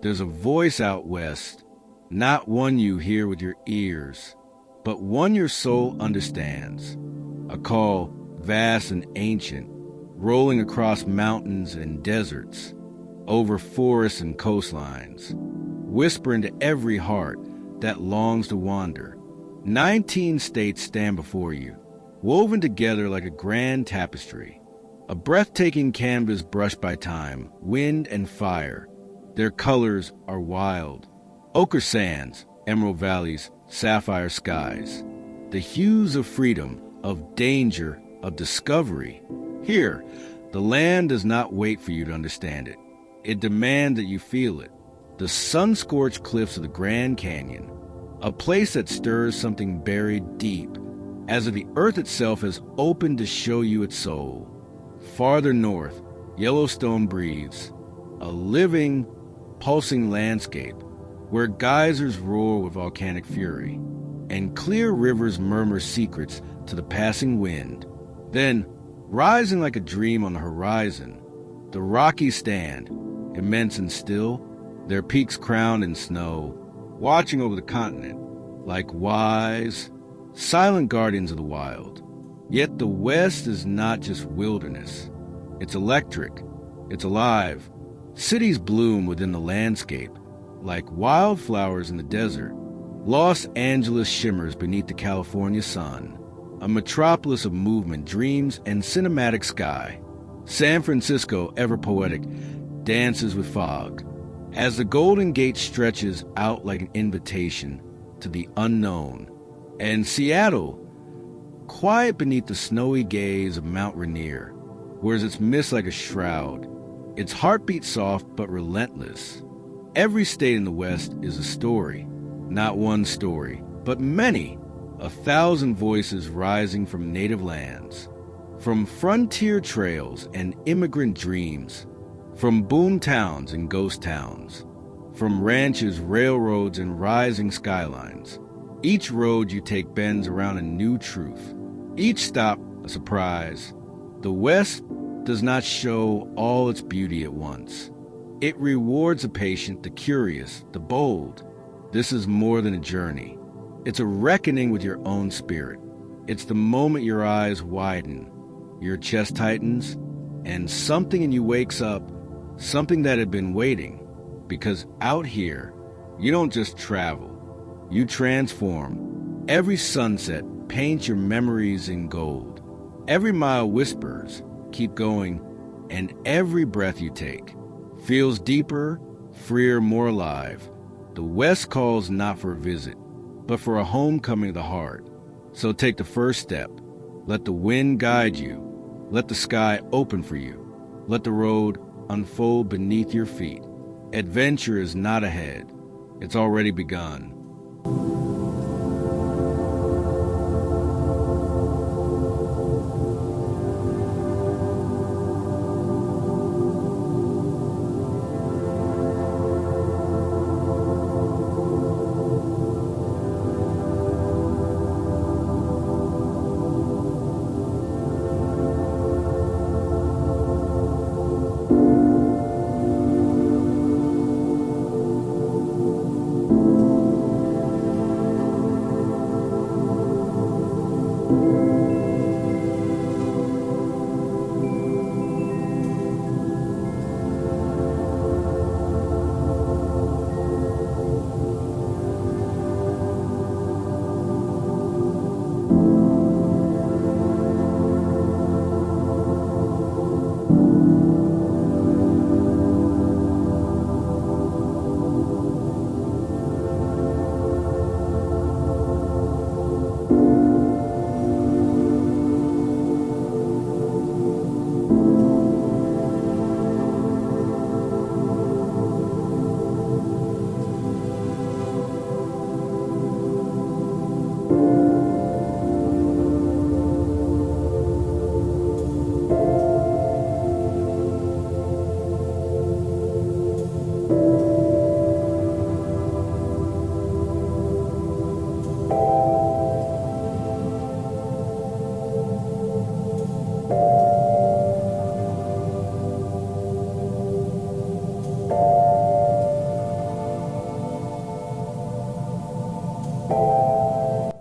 There's a voice out west, not one you hear with your ears, but one your soul understands. A call vast and ancient, rolling across mountains and deserts, over forests and coastlines, whispering to every heart that longs to wander. 19 states stand before you, woven together like a grand tapestry, a breathtaking canvas brushed by time, wind, and fire. Their colors are wild. Ochre sands, emerald valleys, sapphire skies. The hues of freedom, of danger, of discovery. Here, the land does not wait for you to understand it. It demands that you feel it. The sun-scorched cliffs of the Grand Canyon, a place that stirs something buried deep, as if the earth itself has opened to show you its soul. Farther north, Yellowstone breathes, a living, pulsing landscape where geysers roar with volcanic fury, and clear rivers murmur secrets to the passing wind. Then, rising like a dream on the horizon, the Rockies stand, immense and still, their peaks crowned in snow, watching over the continent like wise, silent guardians of the wild. Yet the West is not just wilderness. It's electric. It's alive. Cities bloom within the landscape, like wildflowers in the desert. Los Angeles shimmers beneath the California sun, a metropolis of movement, dreams, and cinematic sky. San Francisco, ever poetic, dances with fog, as the Golden Gate stretches out like an invitation to the unknown. And Seattle, quiet beneath the snowy gaze of Mount Rainier, wears its mist like a shroud, its heartbeat soft but relentless. Every state in the West is a story, not one story, but many, 1,000 voices rising from native lands, from frontier trails and immigrant dreams, from boom towns and ghost towns, from ranches, railroads, and rising skylines. Each road you take bends around a new truth. Each stop, a surprise. The West does not show all its beauty at once. It rewards the patient, the curious, the bold. This is more than a journey. It's a reckoning with your own spirit. It's the moment your eyes widen, your chest tightens, and something in you wakes up, something that had been waiting. Because out here, you don't just travel, you transform. Every sunset paints your memories in gold. Every mile whispers, keep going, and every breath you take feels deeper, freer, more alive. The West calls not for a visit, but for a homecoming of the heart. So take the first step. Let the wind guide you. Let the sky open for you. Let the road unfold beneath your feet. Adventure is not ahead. It's already begun.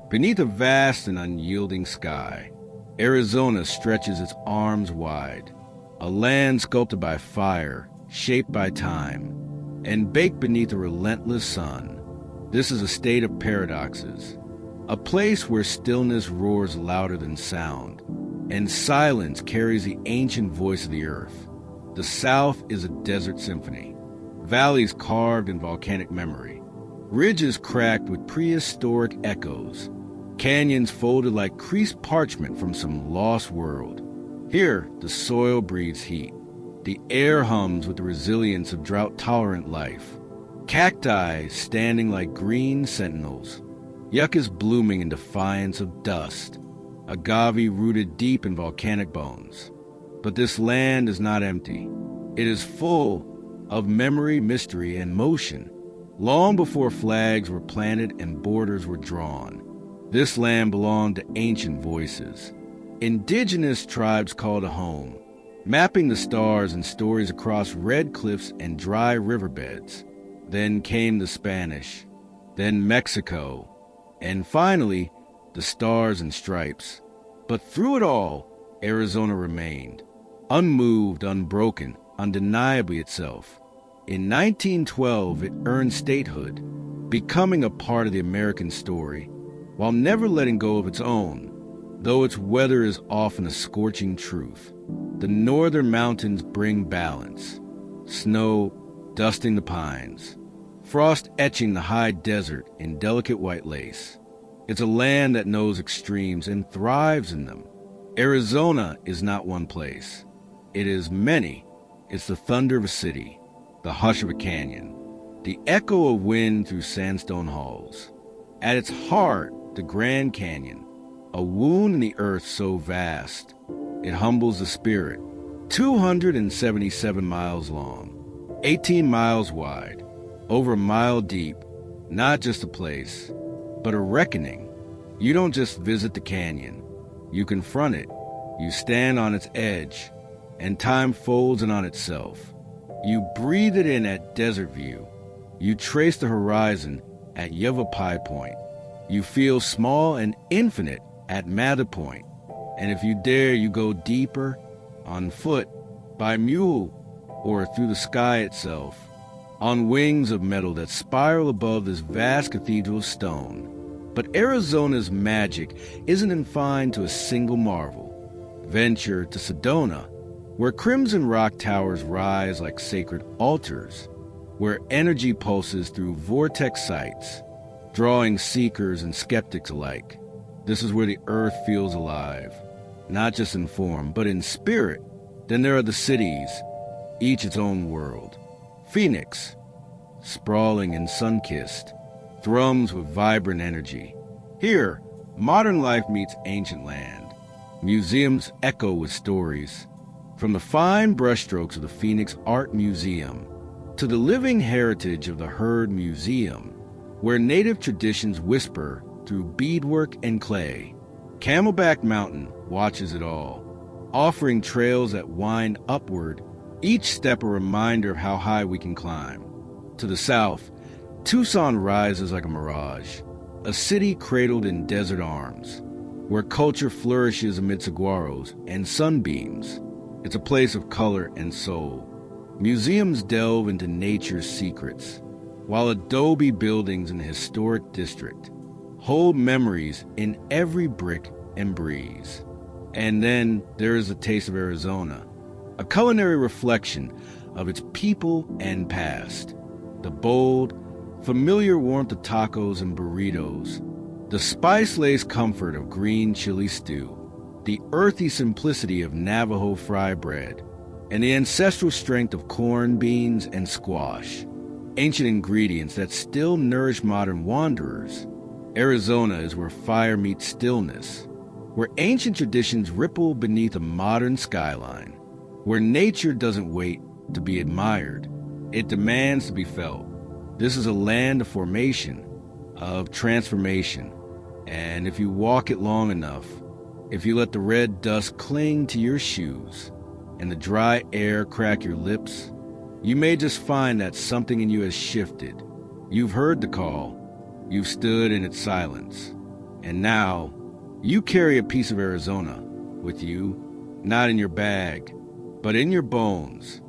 Beneath a vast and unyielding sky, Arizona stretches its arms wide, a land sculpted by fire, shaped by time, and baked beneath a relentless sun. This is a state of paradoxes, a place where stillness roars louder than sound, and silence carries the ancient voice of the earth. The South is a desert symphony, valleys carved in volcanic memory, ridges cracked with prehistoric echoes, canyons folded like creased parchment from some lost world. Here, the soil breathes heat. The air hums with the resilience of drought-tolerant life. Cacti standing like green sentinels. Yuccas blooming in defiance of dust. Agave rooted deep in volcanic bones. But this land is not empty. It is full of memory, mystery, and motion. Long before flags were planted and borders were drawn, this land belonged to ancient voices. Indigenous tribes called it home, mapping the stars and stories across red cliffs and dry riverbeds. Then came the Spanish, then Mexico, and finally, the Stars and Stripes. But through it all, Arizona remained, unmoved, unbroken, undeniably itself. In 1912, it earned statehood, becoming a part of the American story, while never letting go of its own, though its weather is often a scorching truth. The northern mountains bring balance, snow dusting the pines, frost etching the high desert in delicate white lace. It's a land that knows extremes and thrives in them. Arizona is not one place. It is many. It's the thunder of a city, the hush of a canyon, the echo of wind through sandstone halls. At its heart, the Grand Canyon, a wound in the earth so vast, it humbles the spirit. 277 miles long, 18 miles wide, over a mile deep, not just a place, but a reckoning. You don't just visit the canyon, you confront it, you stand on its edge, and time folds in on itself. You breathe it in at Desert View, you trace the horizon at Yavapai Point, you feel small and infinite at Mather Point, and if you dare, you go deeper, on foot, by mule, or through the sky itself, on wings of metal that spiral above this vast cathedral of stone. But Arizona's magic isn't confined to a single marvel. Venture to Sedona, where crimson rock towers rise like sacred altars, where energy pulses through vortex sites, drawing seekers and skeptics alike. This is where the earth feels alive, not just in form, but in spirit. Then there are the cities, each its own world. Phoenix, sprawling and sun-kissed, thrums with vibrant energy. Here, modern life meets ancient land. Museums echo with stories, from the fine brushstrokes of the Phoenix Art Museum to the living heritage of the Herd Museum, where native traditions whisper through beadwork and clay. Camelback Mountain watches it all, offering trails that wind upward, each step a reminder of how high we can climb. To the south, Tucson rises like a mirage, a city cradled in desert arms, where culture flourishes amid saguaros and sunbeams. It's a place of color and soul. Museums delve into nature's secrets, while adobe buildings in the historic district hold memories in every brick and breeze. And then there is a taste of Arizona, a culinary reflection of its people and past. The bold, familiar warmth of tacos and burritos, the spice-laced comfort of green chili stew, the earthy simplicity of Navajo fry bread, and the ancestral strength of corn, beans, and squash, ancient ingredients that still nourish modern wanderers. Arizona is where fire meets stillness, where ancient traditions ripple beneath a modern skyline, where nature doesn't wait to be admired, it demands to be felt. This is a land of formation, of transformation, and if you walk it long enough, if you let the red dust cling to your shoes and the dry air crack your lips, you may just find that something in you has shifted. You've heard the call, you've stood in its silence, And now, you carry a piece of Arizona with you, not in your bag, but in your bones.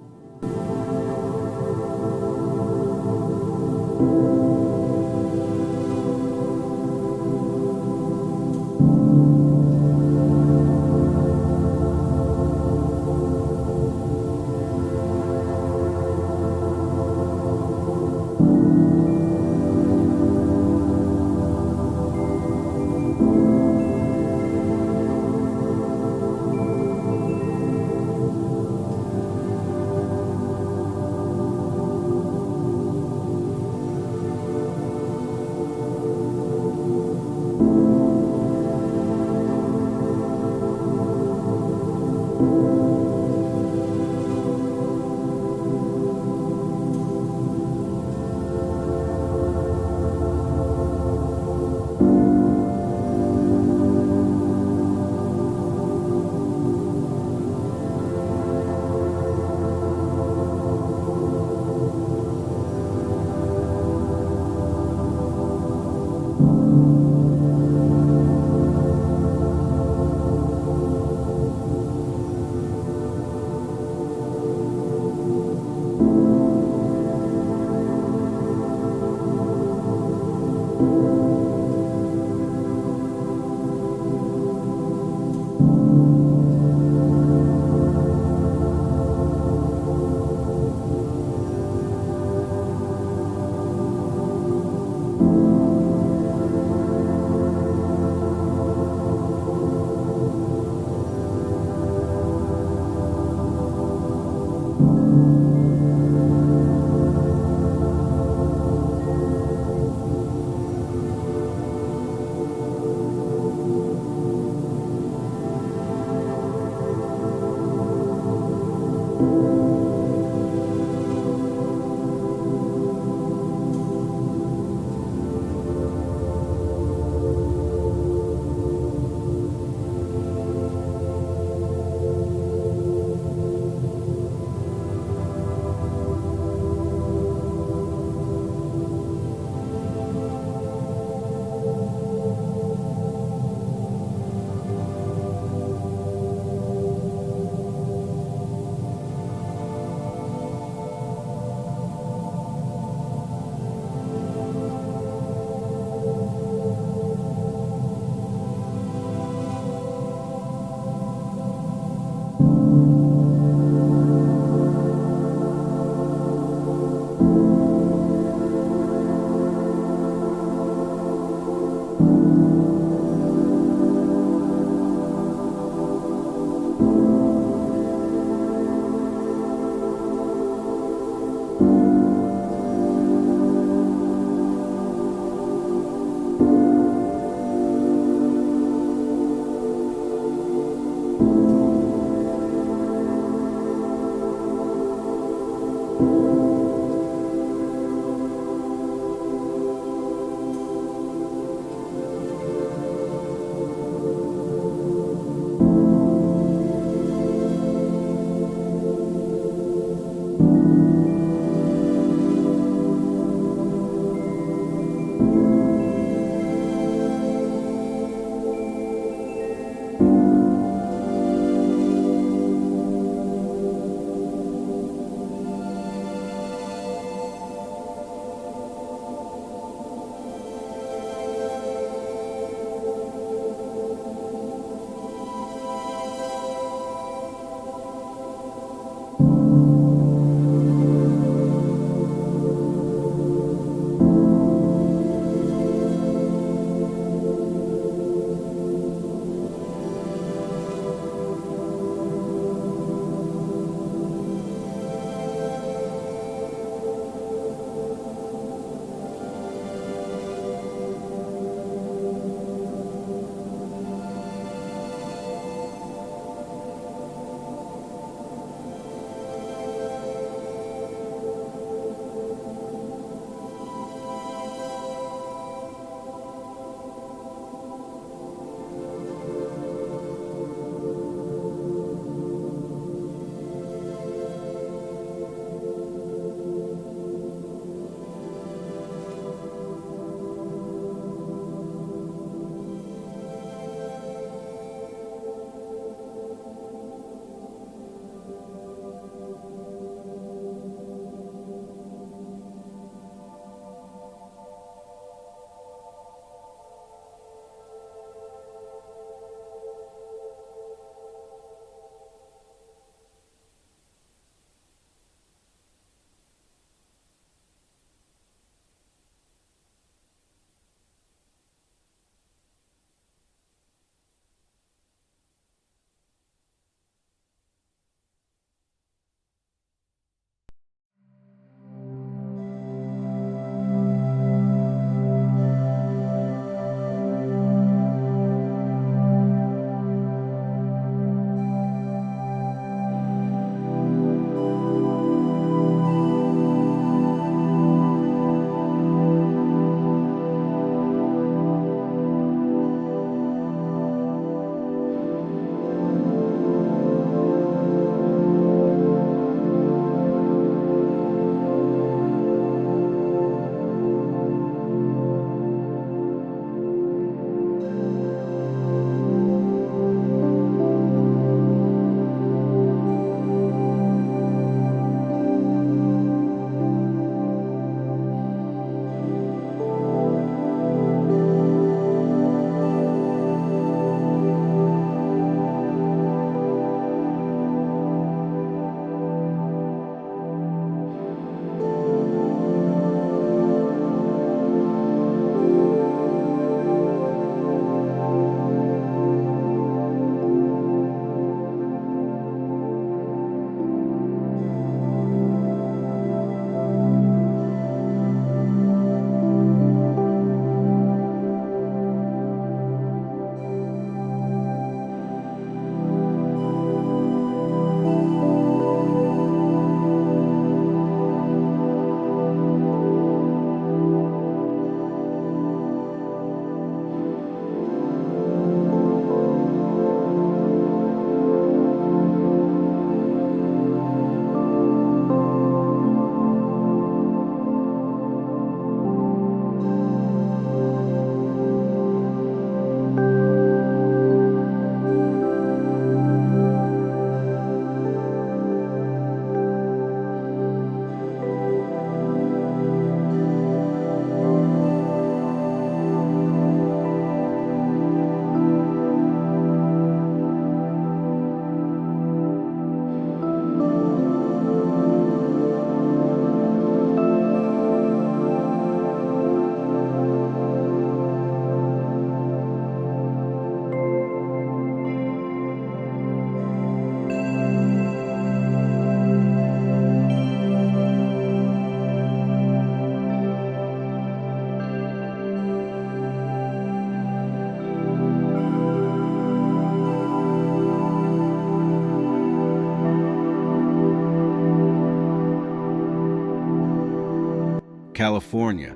California,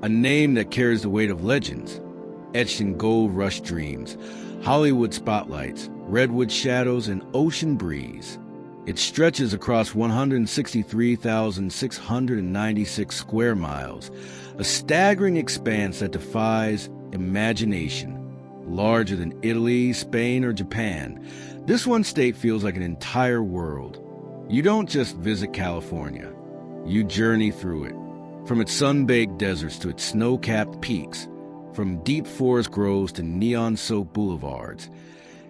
a name that carries the weight of legends, etched in gold rush dreams, Hollywood spotlights, redwood shadows, and ocean breeze. It stretches across 163,696 square miles, a staggering expanse that defies imagination. Larger than Italy, Spain, or Japan, this one state feels like an entire world. You don't just visit California, you journey through it. From its sun-baked deserts to its snow-capped peaks, from deep forest groves to neon-soaked boulevards.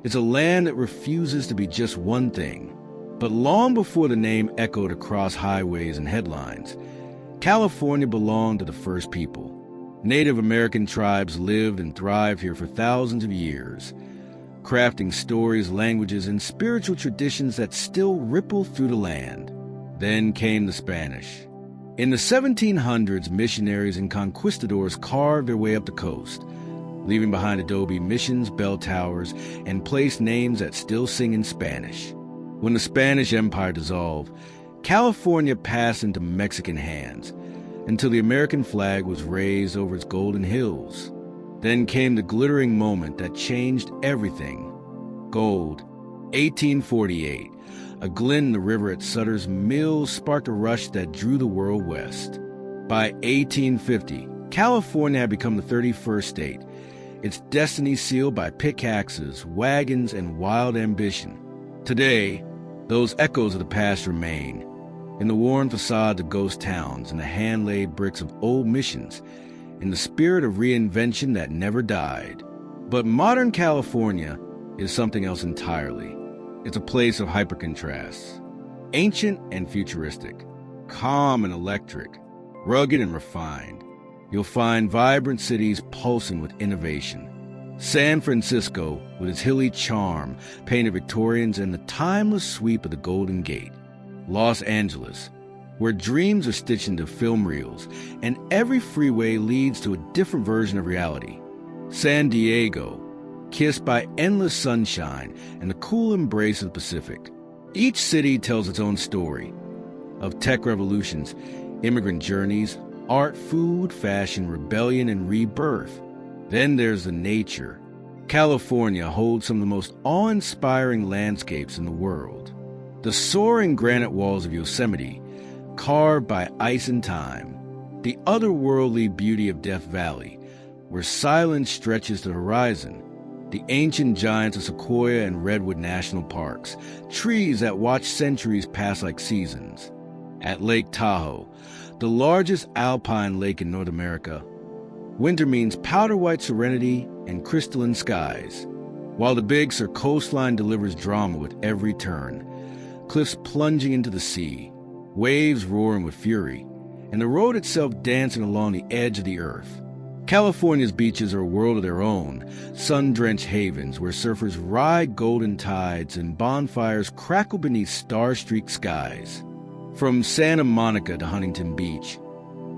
It's a land that refuses to be just one thing. But long before the name echoed across highways and headlines, California belonged to the first people. Native American tribes lived and thrived here for thousands of years, crafting stories, languages, and spiritual traditions that still ripple through the land. Then came the Spanish. In the 1700s, missionaries and conquistadors carved their way up the coast, leaving behind adobe missions, bell towers, and place names that still sing in Spanish. When the Spanish Empire dissolved, California passed into Mexican hands, until the American flag was raised over its golden hills. Then came the glittering moment that changed everything. Gold. 1848. A glint in the river at Sutter's Mills sparked a rush that drew the world west. By 1850, California had become the 31st state, its destiny sealed by pickaxes, wagons, and wild ambition. Today, those echoes of the past remain. In the worn facades of ghost towns and the hand-laid bricks of old missions, in the spirit of reinvention that never died. But modern California is something else entirely. It's a place of hypercontrasts. Ancient and futuristic, calm and electric, rugged and refined. You'll find vibrant cities pulsing with innovation. San Francisco, with its hilly charm, painted Victorians, and the timeless sweep of the Golden Gate. Los Angeles, where dreams are stitched into film reels, and every freeway leads to a different version of reality. San Diego, kissed by endless sunshine and the cool embrace of the Pacific. Each city tells its own story of tech revolutions, immigrant journeys, art, food, fashion, rebellion, and rebirth. Then there's the nature. California holds some of the most awe-inspiring landscapes in the world. The soaring granite walls of Yosemite, carved by ice and time. The otherworldly beauty of Death Valley, where silence stretches to the horizon. The ancient giants of Sequoia and Redwood National Parks, trees that watch centuries pass like seasons. At Lake Tahoe, the largest alpine lake in North America, winter means powder-white serenity and crystalline skies, while the Big Sur coastline delivers drama with every turn. Cliffs plunging into the sea, waves roaring with fury, and the road itself dancing along the edge of the earth. California's beaches are a world of their own, sun-drenched havens where surfers ride golden tides and bonfires crackle beneath star-streaked skies. From Santa Monica to Huntington Beach,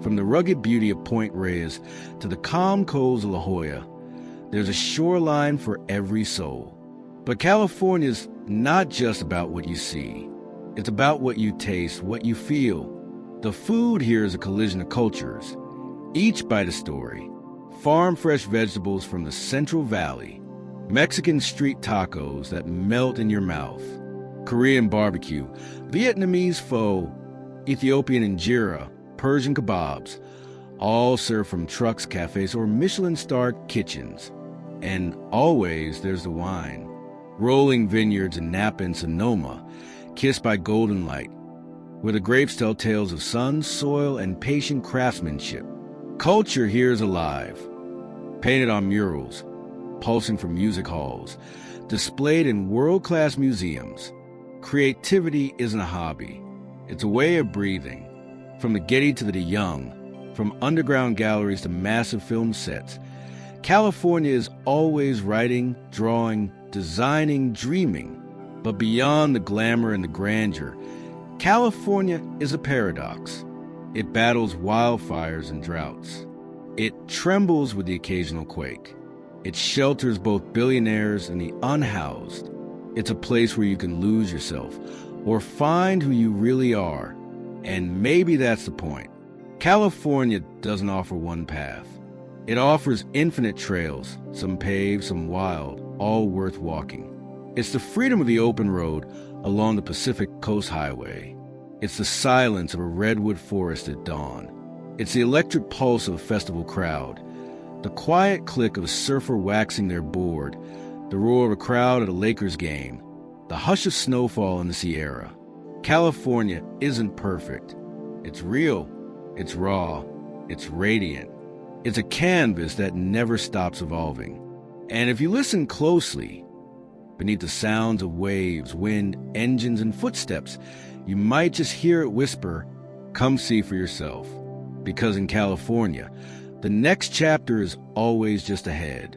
from the rugged beauty of Point Reyes to the calm coves of La Jolla, there's a shoreline for every soul. But California's not just about what you see. It's about what you taste, what you feel. The food here is a collision of cultures, each bite a story. Farm-fresh vegetables from the Central Valley, Mexican street tacos that melt in your mouth, Korean barbecue, Vietnamese pho, Ethiopian injera, Persian kebabs, all served from trucks, cafes, or Michelin-starred kitchens. And always there's the wine. Rolling vineyards in Napa and Sonoma, kissed by golden light, where the grapes tell tales of sun, soil, and patient craftsmanship. Culture here is alive, painted on murals, pulsing from music halls, displayed in world-class museums. Creativity isn't a hobby. It's a way of breathing. From the Getty to the De Young, from underground galleries to massive film sets, California is always writing, drawing, designing, dreaming. But beyond the glamour and the grandeur, California is a paradox. It battles wildfires and droughts. It trembles with the occasional quake. It shelters both billionaires and the unhoused. It's a place where you can lose yourself or find who you really are. And maybe that's the point. California doesn't offer one path. It offers infinite trails, some paved, some wild, all worth walking. It's the freedom of the open road along the Pacific Coast Highway. It's the silence of a redwood forest at dawn. It's the electric pulse of a festival crowd, the quiet click of a surfer waxing their board, the roar of a crowd at a Lakers game, the hush of snowfall in the Sierra. California isn't perfect. It's real, it's raw, it's radiant. It's a canvas that never stops evolving. And if you listen closely, beneath the sounds of waves, wind, engines, and footsteps, you might just hear it whisper, "Come see for yourself." Because in California, the next chapter is always just ahead.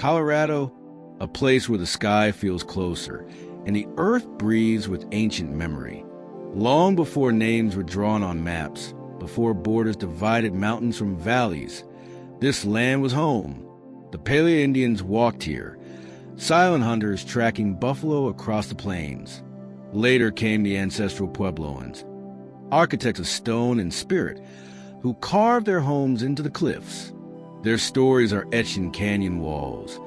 Colorado, a place where the sky feels closer and the earth breathes with ancient memory. Long before names were drawn on maps, before borders divided mountains from valleys, this land was home. The Paleo Indians walked here, silent hunters tracking buffalo across the plains. Later came the ancestral Puebloans, architects of stone and spirit, who carved their homes into the cliffs. Their stories are etched in canyon walls,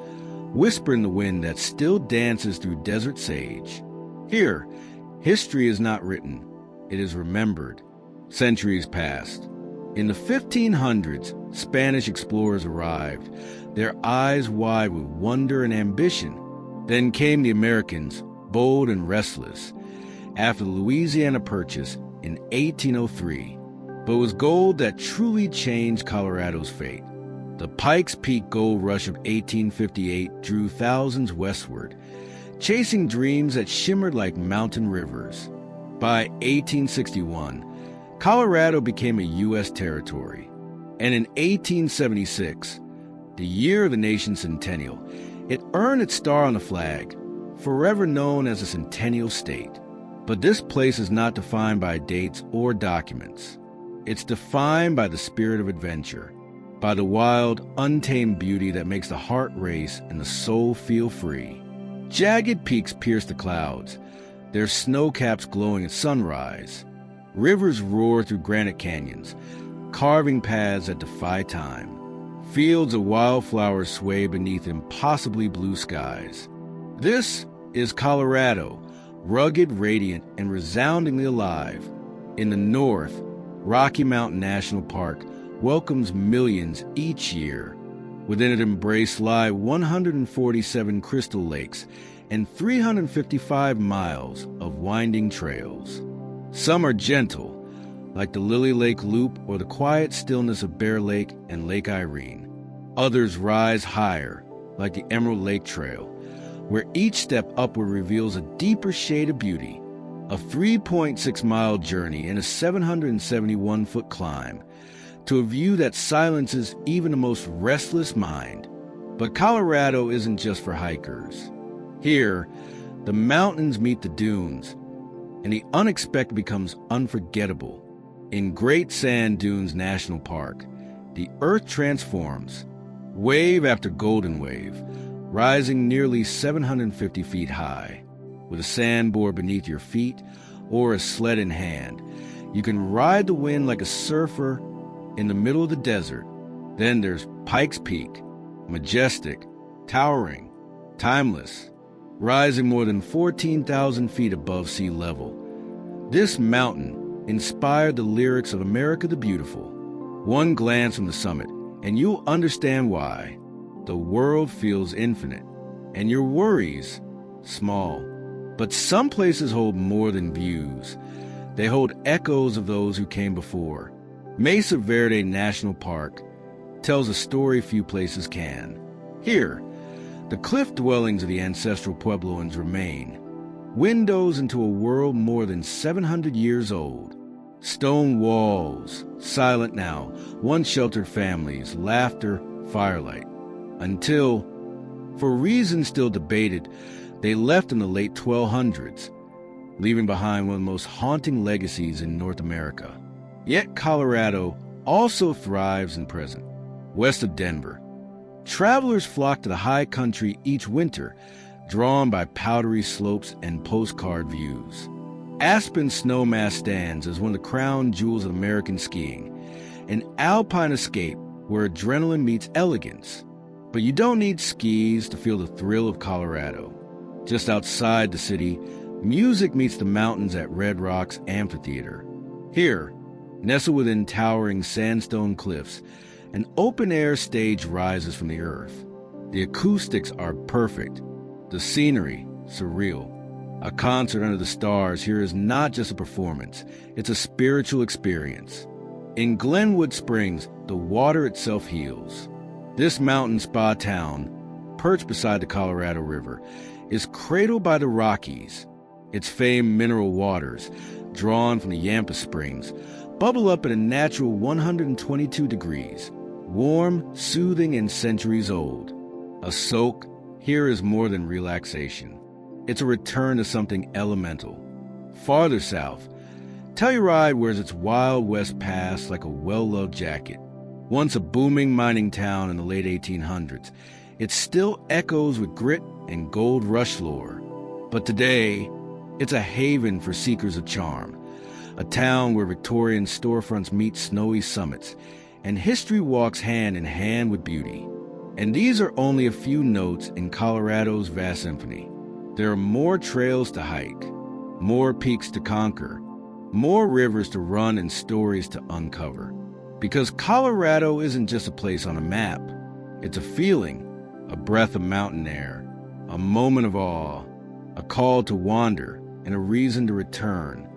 whisper in the wind that still dances through desert sage. Here, history is not written, it is remembered. Centuries passed. In the 1500s, Spanish explorers arrived, their eyes wide with wonder and ambition. Then came the Americans, bold and restless, after the Louisiana Purchase in 1803. But it was gold that truly changed Colorado's fate. The Pikes Peak gold rush of 1858 drew thousands westward, chasing dreams that shimmered like mountain rivers. By 1861, Colorado became a U.S. territory, and in 1876, the year of the nation's centennial, it earned its star on the flag, forever known as a centennial state. But this place is not defined by dates or documents. It's defined by the spirit of adventure, by the wild, untamed beauty that makes the heart race and the soul feel free. Jagged peaks pierce the clouds, their snow caps glowing at sunrise. Rivers roar through granite canyons, carving paths that defy time. Fields of wildflowers sway beneath impossibly blue skies. This is Colorado, rugged, radiant, and resoundingly alive. In the north, Rocky Mountain National Park welcomes millions each year. Within its embrace lie 147 crystal lakes and 355 miles of winding trails. Some are gentle, like the Lily Lake Loop or the quiet stillness of Bear Lake and Lake Irene. Others rise higher, like the Emerald Lake Trail, where each step upward reveals a deeper shade of beauty. A 3.6-mile journey and a 771-foot climb to a view that silences even the most restless mind. But Colorado isn't just for hikers. Here, the mountains meet the dunes, and the unexpected becomes unforgettable. In Great Sand Dunes National Park, the earth transforms, wave after golden wave, rising nearly 750 feet high. With a sandboard beneath your feet or a sled in hand, you can ride the wind like a surfer in the middle of the desert. Then there's Pikes Peak, majestic, towering, timeless, rising more than 14,000 feet above sea level. This mountain inspired the lyrics of America the Beautiful. One glance from the summit, and you'll understand why. The world feels infinite, and your worries small. But some places hold more than views. They hold echoes of those who came before. Mesa Verde National Park tells a story few places can. Here, the cliff dwellings of the ancestral Puebloans remain, windows into a world more than 700 years old. Stone walls, silent now, once sheltered families, laughter, firelight. Until, for reasons still debated, they left in the late 1200s, leaving behind one of the most haunting legacies in North America. Yet Colorado also thrives in the present. West of Denver, travelers flock to the high country each winter, drawn by powdery slopes and postcard views. Aspen Snowmass stands as one of the crown jewels of American skiing, an alpine escape where adrenaline meets elegance. But you don't need skis to feel the thrill of Colorado. Just outside the city, music meets the mountains at Red Rocks Amphitheater. Here, nestled within towering sandstone cliffs, an open-air stage rises from the earth. The acoustics are perfect, the scenery surreal. A concert under the stars here is not just a performance, it's a spiritual experience. In Glenwood Springs, the water itself heals. This mountain spa town, perched beside the Colorado River, is cradled by the Rockies. Its famed mineral waters, drawn from the Yampa Springs, bubble up at a natural 122 degrees, warm, soothing, and centuries old. A soak here is more than relaxation. It's a return to something elemental. Farther south, Telluride wears its Wild West past like a well-loved jacket. Once a booming mining town in the late 1800s, it still echoes with grit and gold rush lore. But today, it's a haven for seekers of charm, a town where Victorian storefronts meet snowy summits, and history walks hand in hand with beauty. And these are only a few notes in Colorado's vast symphony. There are more trails to hike, more peaks to conquer, more rivers to run and stories to uncover. Because Colorado isn't just a place on a map. It's a feeling, a breath of mountain air, a moment of awe, a call to wander, and a reason to return.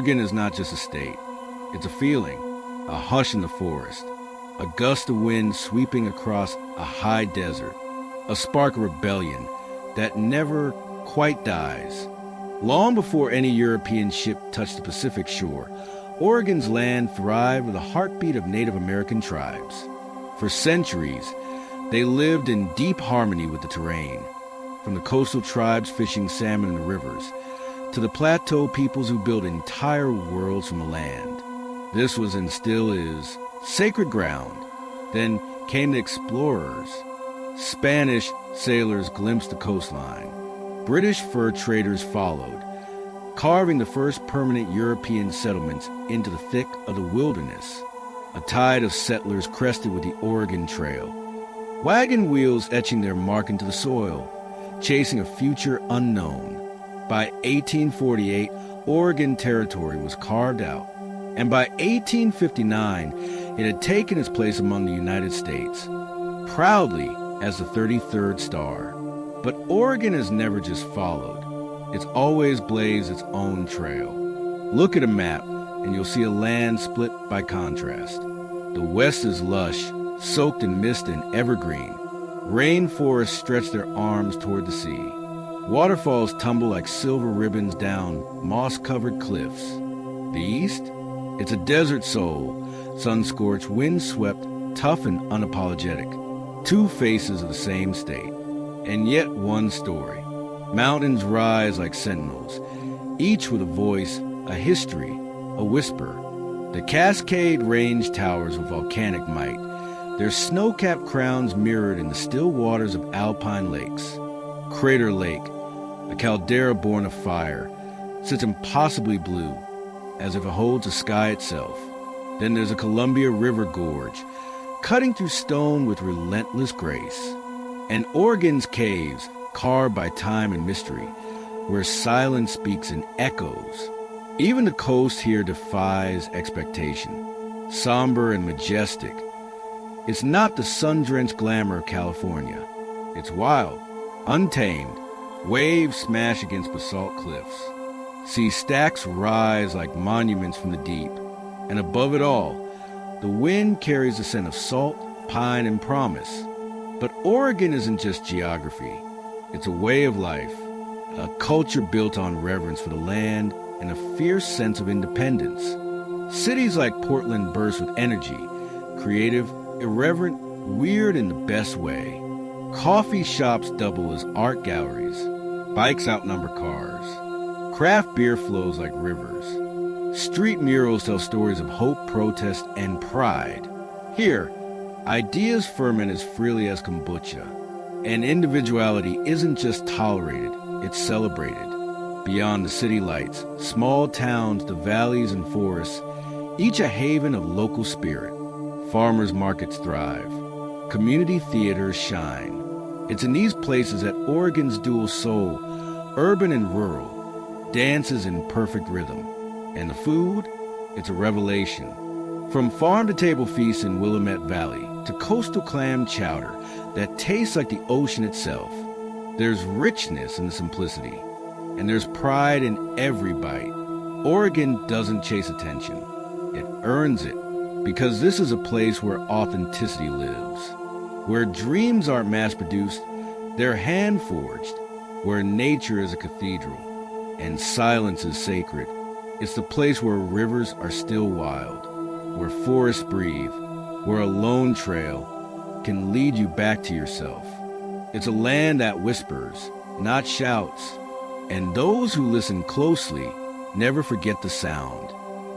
Oregon is not just a state. It's a feeling, a hush in the forest, a gust of wind sweeping across a high desert, a spark of rebellion that never quite dies. Long before any European ship touched the Pacific shore, Oregon's land thrived with the heartbeat of Native American tribes. For centuries, they lived in deep harmony with the terrain, from the coastal tribes fishing salmon in the rivers, to the plateau peoples who built entire worlds from the land. This was and still is sacred ground. Then came the explorers. Spanish sailors glimpsed the coastline. British fur traders followed, carving the first permanent European settlements into the thick of the wilderness. A tide of settlers crested with the Oregon Trail, wagon wheels etching their mark into the soil, chasing a future unknown. By 1848, Oregon Territory was carved out, and by 1859, it had taken its place among the United States, proudly as the 33rd star. But Oregon has never just followed. It's always blazed its own trail. Look at a map, and you'll see a land split by contrast. The West is lush, soaked in mist and evergreen. Rainforests stretch their arms toward the sea. Waterfalls tumble like silver ribbons down moss-covered cliffs. The East? It's a desert soul, sun-scorched, wind-swept, tough and unapologetic. Two faces of the same state, and yet one story. Mountains rise like sentinels, each with a voice, a history, a whisper. The Cascade Range towers with volcanic might, their snow-capped crowns mirrored in the still waters of alpine lakes. Crater Lake, a caldera born of fire, sits impossibly blue, as if it holds the sky itself. Then there's a Columbia River gorge, cutting through stone with relentless grace. And Oregon's caves, carved by time and mystery, where silence speaks in echoes. Even the coast here defies expectation, somber and majestic. It's not the sun-drenched glamour of California. It's wild, untamed. Waves smash against basalt cliffs. Sea stacks rise like monuments from the deep. And above it all, the wind carries a scent of salt, pine, and promise. But Oregon isn't just geography. It's a way of life, a culture built on reverence for the land and a fierce sense of independence. Cities like Portland burst with energy, creative, irreverent, weird in the best way. Coffee shops double as art galleries. Bikes outnumber cars. Craft beer flows like rivers. Street murals tell stories of hope, protest, and pride. Here, ideas ferment as freely as kombucha. And individuality isn't just tolerated, it's celebrated. Beyond the city lights, small towns, the valleys and forests, each a haven of local spirit. Farmers' markets thrive. Community theaters shine. It's in these places that Oregon's dual soul, urban and rural, dances in perfect rhythm. And the food? It's a revelation. From farm-to-table feasts in Willamette Valley to coastal clam chowder that tastes like the ocean itself, there's richness in the simplicity, and there's pride in every bite. Oregon doesn't chase attention. It earns it, because this is a place where authenticity lives, where dreams aren't mass-produced, they're hand-forged, where nature is a cathedral, and silence is sacred. It's the place where rivers are still wild, where forests breathe, where a lone trail can lead you back to yourself. It's a land that whispers, not shouts, and those who listen closely never forget the sound.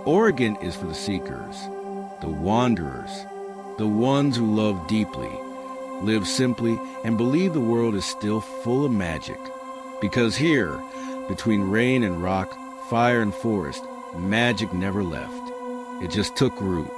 Oregon is for the seekers, the wanderers, the ones who love deeply, live simply, and believe the world is still full of magic. Because here, between rain and rock, fire and forest, magic never left. It just took root.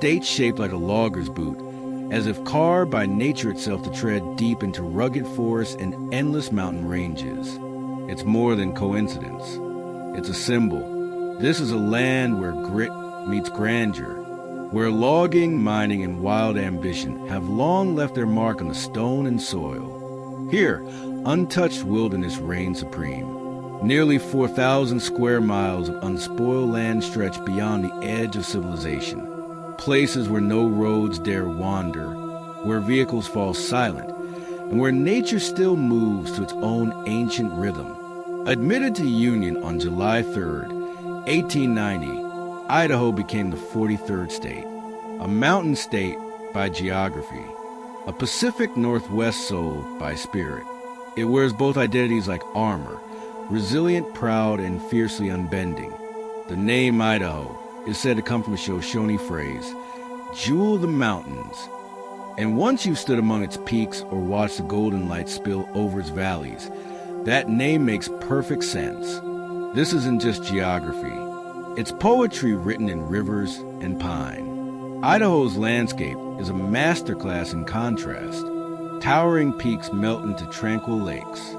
state shaped like a logger's boot, as if carved by nature itself to tread deep into rugged forests and endless mountain ranges. It's more than coincidence. It's a symbol. This is a land where grit meets grandeur, where logging, mining, and wild ambition have long left their mark on the stone and soil. Here, untouched wilderness reigns supreme. Nearly 4,000 square miles of unspoiled land stretch beyond the edge of civilization. Places where no roads dare wander, where vehicles fall silent, and where nature still moves to its own ancient rhythm. Admitted to Union on July 3rd, 1890, Idaho became the 43rd state, a mountain state by geography, a Pacific Northwest soul by spirit. It wears both identities like armor, resilient, proud, and fiercely unbending. The name Idaho is said to come from a Shoshone phrase, "Jewel of the mountains." And once you've stood among its peaks or watched the golden light spill over its valleys, that name makes perfect sense. This isn't just geography. It's poetry written in rivers and pine. Idaho's landscape is a masterclass in contrast. Towering peaks melt into tranquil lakes.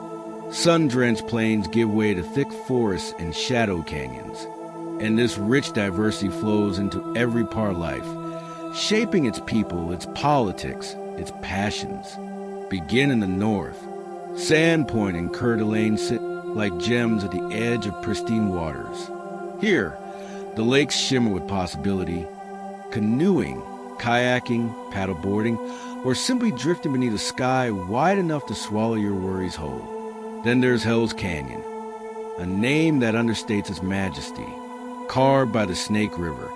Sun-drenched plains give way to thick forests and shadow canyons. And this rich diversity flows into every part of life, shaping its people, its politics, its passions. Begin in the north. Sandpoint and Coeur d'Alene sit like gems at the edge of pristine waters. Here, the lakes shimmer with possibility. Canoeing, kayaking, paddleboarding, or simply drifting beneath a sky wide enough to swallow your worries whole. Then there's Hell's Canyon, a name that understates its majesty. Carved by the Snake River,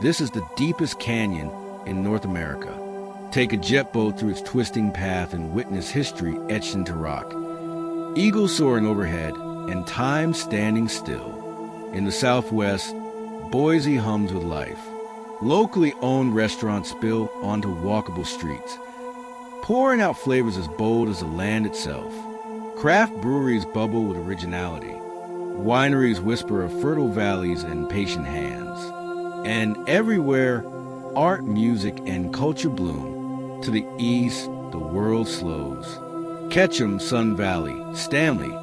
this is the deepest canyon in North America. Take a jet boat through its twisting path and witness history etched into rock. Eagles soaring overhead and time standing still. In the southwest, Boise hums with life. Locally owned restaurants spill onto walkable streets, pouring out flavors as bold as the land itself. Craft breweries bubble with originality. Wineries whisper of fertile valleys and patient hands. And everywhere, art, music, and culture bloom. To the east, the world slows. Ketchum, Sun Valley, Stanley,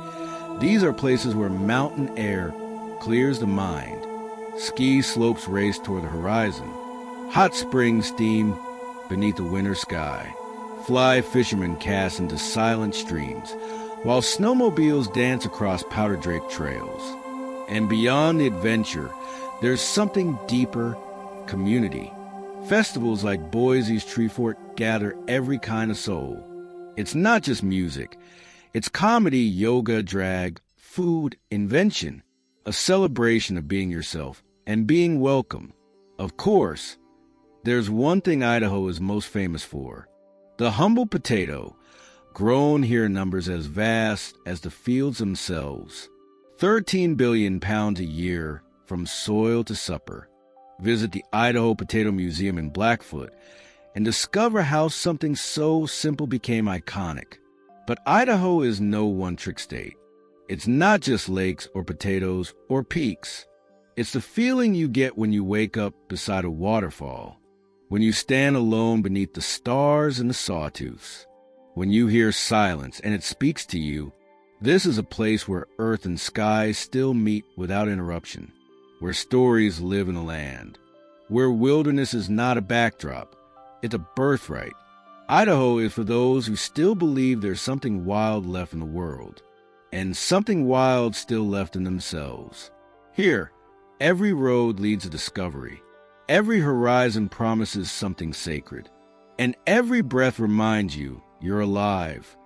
these are places where mountain air clears the mind. Ski slopes race toward the horizon. Hot springs steam beneath the winter sky. Fly fishermen cast into silent streams, while snowmobiles dance across powder-draped trails. And beyond the adventure, there's something deeper, community. Festivals like Boise's Tree Fort gather every kind of soul. It's not just music. It's comedy, yoga, drag, food, invention, a celebration of being yourself and being welcome. Of course, there's one thing Idaho is most famous for: the humble potato, grown here in numbers as vast as the fields themselves. 13 billion pounds a year from soil to supper. Visit the Idaho Potato Museum in Blackfoot and discover how something so simple became iconic. But Idaho is no one-trick state. It's not just lakes or potatoes or peaks. It's the feeling you get when you wake up beside a waterfall, when you stand alone beneath the stars and the sawtooths, when you hear silence and it speaks to you. This is a place where earth and sky still meet without interruption, where stories live in the land, where wilderness is not a backdrop, it's a birthright. Idaho is for those who still believe there's something wild left in the world, and something wild still left in themselves. Here, every road leads to discovery. Every horizon promises something sacred. And every breath reminds you you're alive.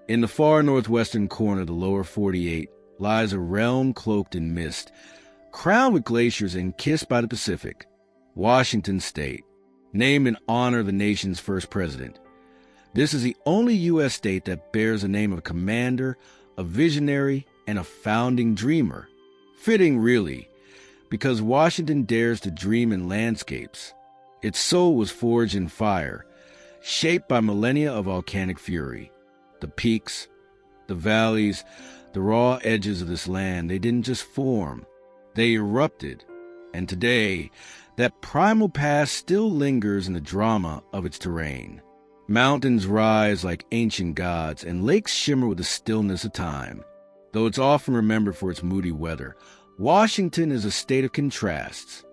In the far northwestern corner of the lower 48 lies a realm cloaked in mist, crowned with glaciers and kissed by the Pacific, Washington State, named in honor of the nation's first president. This is the only U.S. state that bears the name of a commander, a visionary, and a founding dreamer. Fitting, really, because Washington dares to dream in landscapes. Its soul was forged in fire, shaped by millennia of volcanic fury. The peaks, the valleys, the raw edges of this land, they didn't just form, they erupted. And today, that primal past still lingers in the drama of its terrain. Mountains rise like ancient gods, and lakes shimmer with the stillness of time. Though it's often remembered for its moody weather, Washington is a state of contrasts.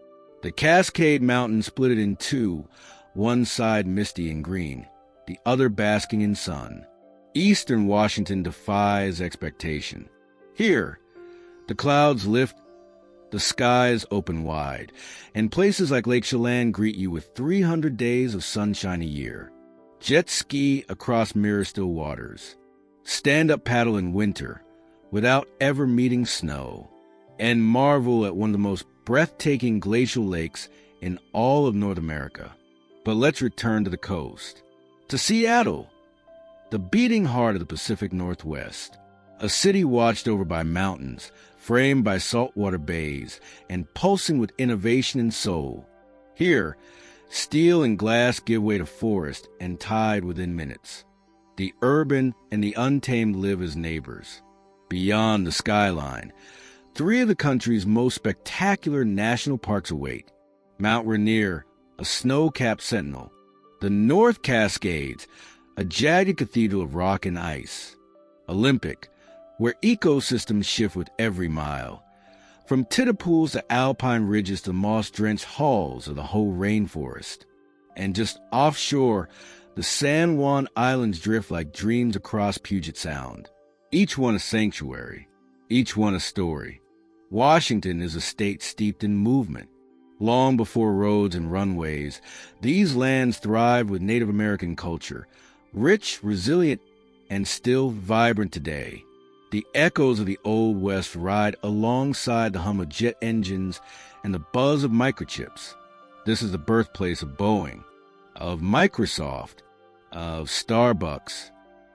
The Cascade Mountains split it in two, one side misty and green, the other basking in sun. Eastern Washington defies expectation. Here, the clouds lift, the skies open wide, and places like Lake Chelan greet you with 300 days of sunshine a year. Jet ski across mirror-still waters. Stand-up paddle in winter, without ever meeting snow. And marvel at one of the most breathtaking glacial lakes in all of North America. But let's return to the coast. To Seattle, the beating heart of the Pacific Northwest. A city watched over by mountains, framed by saltwater bays, and pulsing with innovation and soul. Here, steel and glass give way to forest and tide within minutes. The urban and the untamed live as neighbors. Beyond the skyline, three of the country's most spectacular national parks await. Mount Rainier, a snow-capped sentinel. The North Cascades, a jagged cathedral of rock and ice. Olympic, where ecosystems shift with every mile. From tidal to alpine ridges to moss-drenched halls of the whole rainforest. And just offshore, the San Juan Islands drift like dreams across Puget Sound. Each one a sanctuary, each one a story. Washington is a state steeped in movement. Long before roads and runways, these lands thrived with Native American culture, rich, resilient, and still vibrant today. The echoes of the Old West ride alongside the hum of jet engines and the buzz of microchips. This is the birthplace of Boeing, of Microsoft, of Starbucks,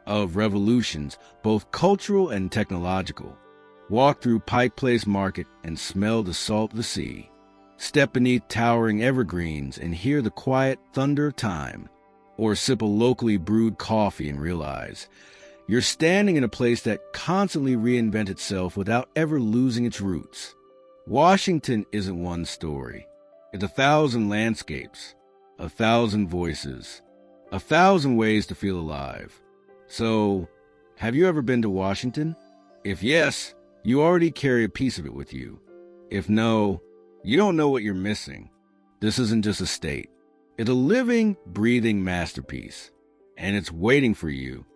of revolutions, both cultural and technological. Walk through Pike Place Market and smell the salt of the sea. Step beneath towering evergreens and hear the quiet thunder of time. Or sip a locally brewed coffee and realize you're standing in a place that constantly reinvents itself without ever losing its roots. Washington isn't one story. It's 1,000 landscapes, 1,000 voices, 1,000 ways to feel alive. So, have you ever been to Washington? If yes, you already carry a piece of it with you. If no, you don't know what you're missing. This isn't just a state. It's a living, breathing masterpiece. And it's waiting for you.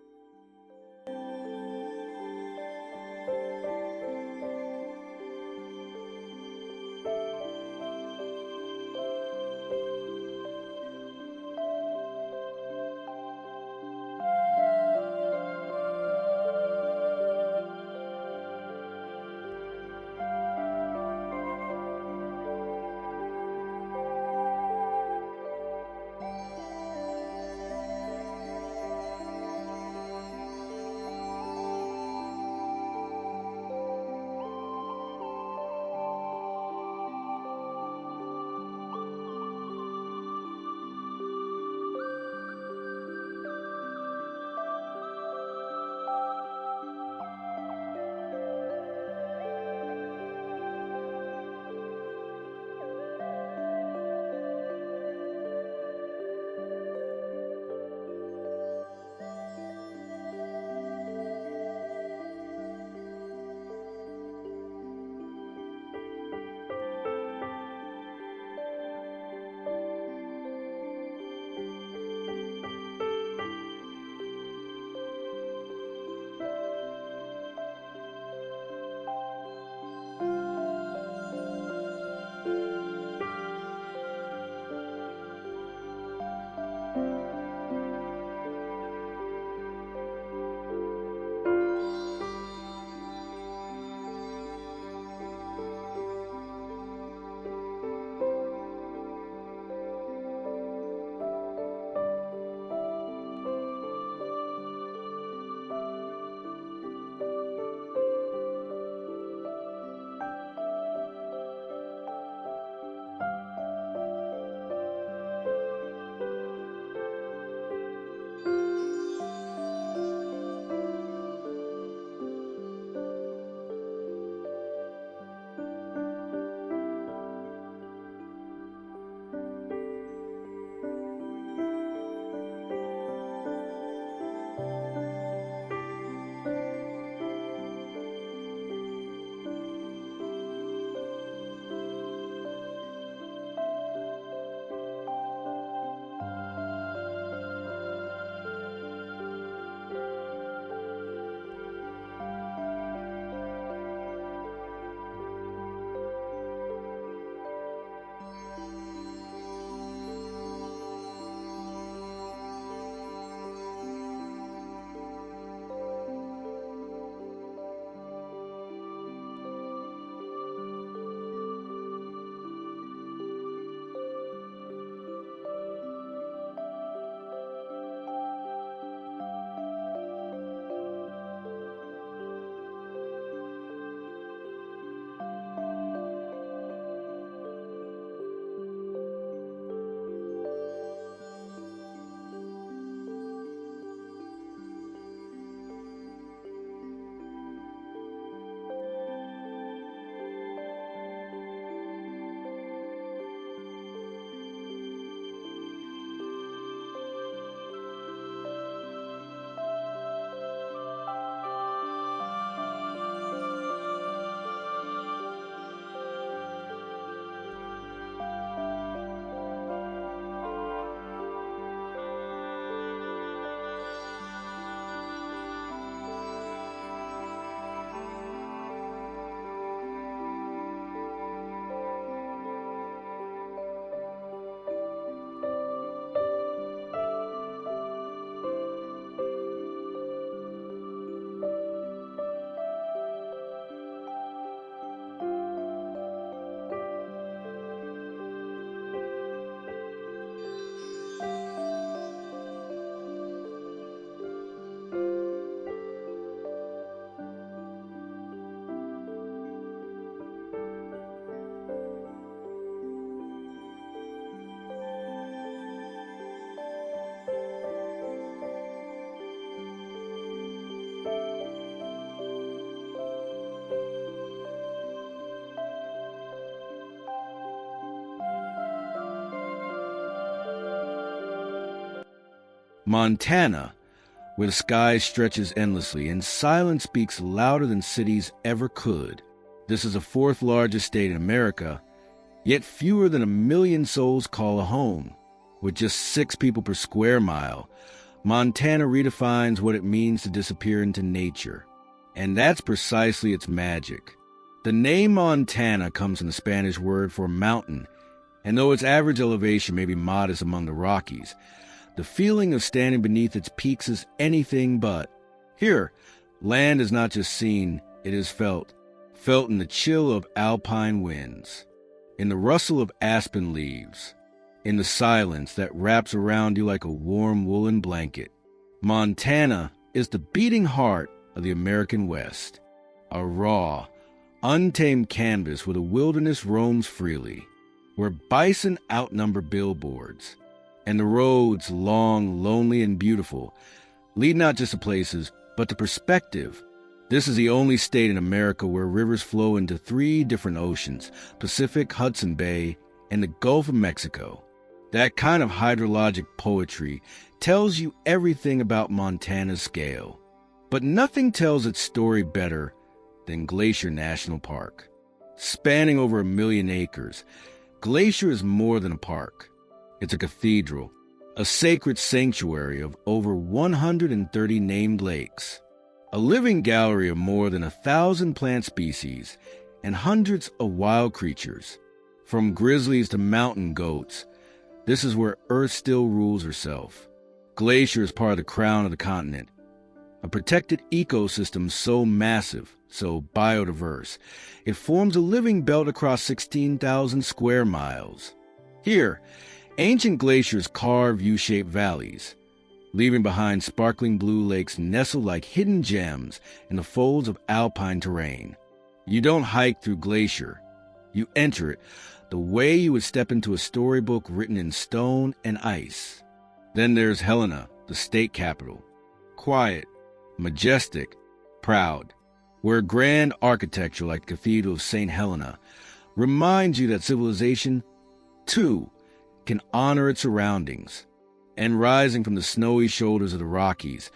Montana, where the sky stretches endlessly and silence speaks louder than cities ever could. This is the fourth largest state in America, yet fewer than 1 million souls call a home. With just 6 people per square mile, Montana redefines what it means to disappear into nature. And that's precisely its magic. The name Montana comes from the Spanish word for mountain, and though its average elevation may be modest among the Rockies, the feeling of standing beneath its peaks is anything but. Here, land is not just seen, it is felt in the chill of alpine winds, in the rustle of aspen leaves, in the silence that wraps around you like a warm woolen blanket. Montana is the beating heart of the American West, a raw, untamed canvas where the wilderness roams freely, where bison outnumber billboards, and the roads, long, lonely, and beautiful, lead not just to places, but to perspective. This is the only state in America where rivers flow into 3 different oceans, Pacific, Hudson Bay, and the Gulf of Mexico. That kind of hydrologic poetry tells you everything about Montana's scale. But nothing tells its story better than Glacier National Park. Spanning over 1 million acres, Glacier is more than a park. It's a cathedral, a sacred sanctuary of over 130 named lakes, a living gallery of more than 1,000 plant species and hundreds of wild creatures. From grizzlies to mountain goats, this is where Earth still rules herself. Glacier is part of the crown of the continent, a protected ecosystem so massive, so biodiverse, it forms a living belt across 16,000 square miles. Here, ancient glaciers carve U-shaped valleys, leaving behind sparkling blue lakes nestled like hidden gems in the folds of alpine terrain. You don't hike through Glacier. You enter it the way you would step into a storybook written in stone and ice. Then there's Helena, the state capital. Quiet, majestic, proud, where grand architecture like the Cathedral of St. Helena reminds you that civilization, too, can honor its surroundings. And rising from the snowy shoulders of the Rockies,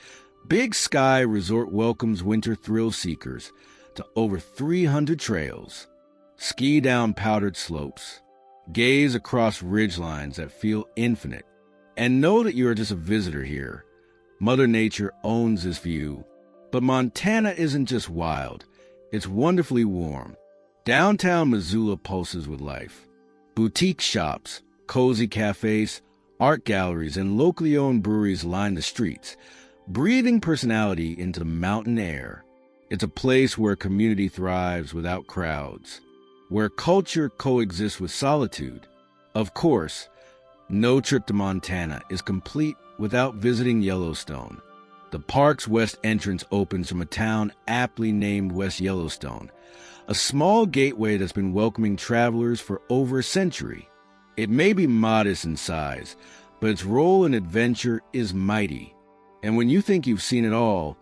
Big Sky Resort welcomes winter thrill seekers to over 300 trails. Ski down powdered slopes, gaze across ridgelines that feel infinite, and know that you are just a visitor here. Mother Nature owns this view. But Montana isn't just wild, it's wonderfully warm. Downtown Missoula pulses with life. Boutique shops, cozy cafes, art galleries, and locally owned breweries line the streets, breathing personality into the mountain air. It's a place where community thrives without crowds, where culture coexists with solitude. Of course, no trip to Montana is complete without visiting Yellowstone. The park's west entrance opens from a town aptly named West Yellowstone, a small gateway that's been welcoming travelers for over a century. It may be modest in size, but its role in adventure is mighty. And when you think you've seen it all,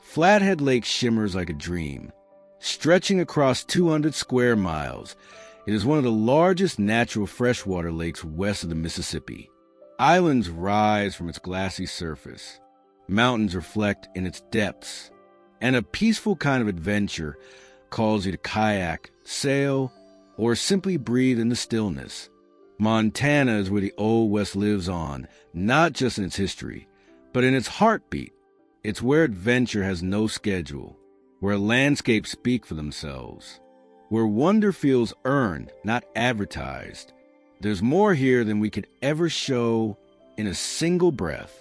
Flathead Lake shimmers like a dream. Stretching across 200 square miles, it is one of the largest natural freshwater lakes west of the Mississippi. Islands rise from its glassy surface. Mountains reflect in its depths. And a peaceful kind of adventure calls you to kayak, sail, or simply breathe in the stillness. Montana is where the Old West lives on, not just in its history, but in its heartbeat. It's where adventure has no schedule, where landscapes speak for themselves, where wonder feels earned, not advertised. There's more here than we could ever show in a single breath.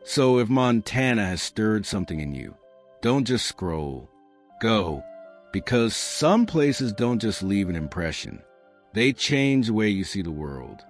So if Montana has stirred something in you, don't just scroll. Go, because some places don't just leave an impression. They change the way you see the world.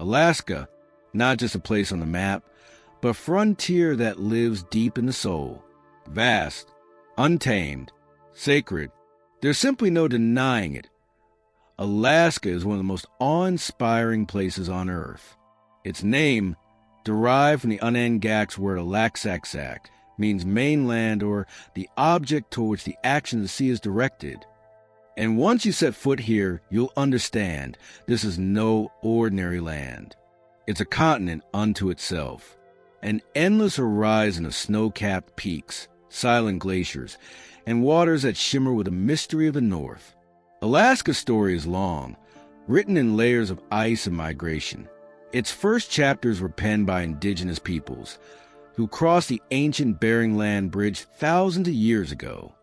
Alaska, not just a place on the map, but a frontier that lives deep in the soul. Vast, untamed, sacred. There's simply no denying it. Alaska is one of the most awe-inspiring places on Earth. Its name, derived from the Unangax word alaksaksak, means mainland or the object toward which the action of the sea is directed. And once you set foot here, you'll understand this is no ordinary land. It's a continent unto itself, an endless horizon of snow-capped peaks, silent glaciers, and waters that shimmer with the mystery of the North. Alaska's story is long, written in layers of ice and migration. Its first chapters were penned by indigenous peoples who crossed the ancient Bering Land Bridge thousands of years ago.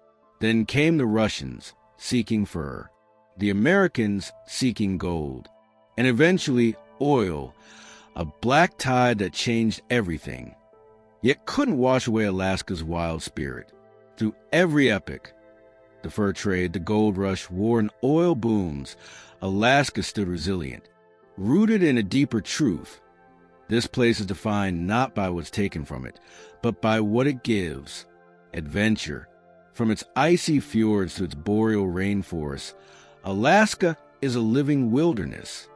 Then came the Russians, seeking fur, the Americans seeking gold, and eventually oil, a black tide that changed everything, yet couldn't wash away Alaska's wild spirit. Through every epoch, the fur trade, the gold rush, war, and oil booms, Alaska stood resilient, rooted in a deeper truth. This place is defined not by what's taken from it, but by what it gives. Adventure. From its icy fjords to its boreal rainforests, Alaska is a living wilderness.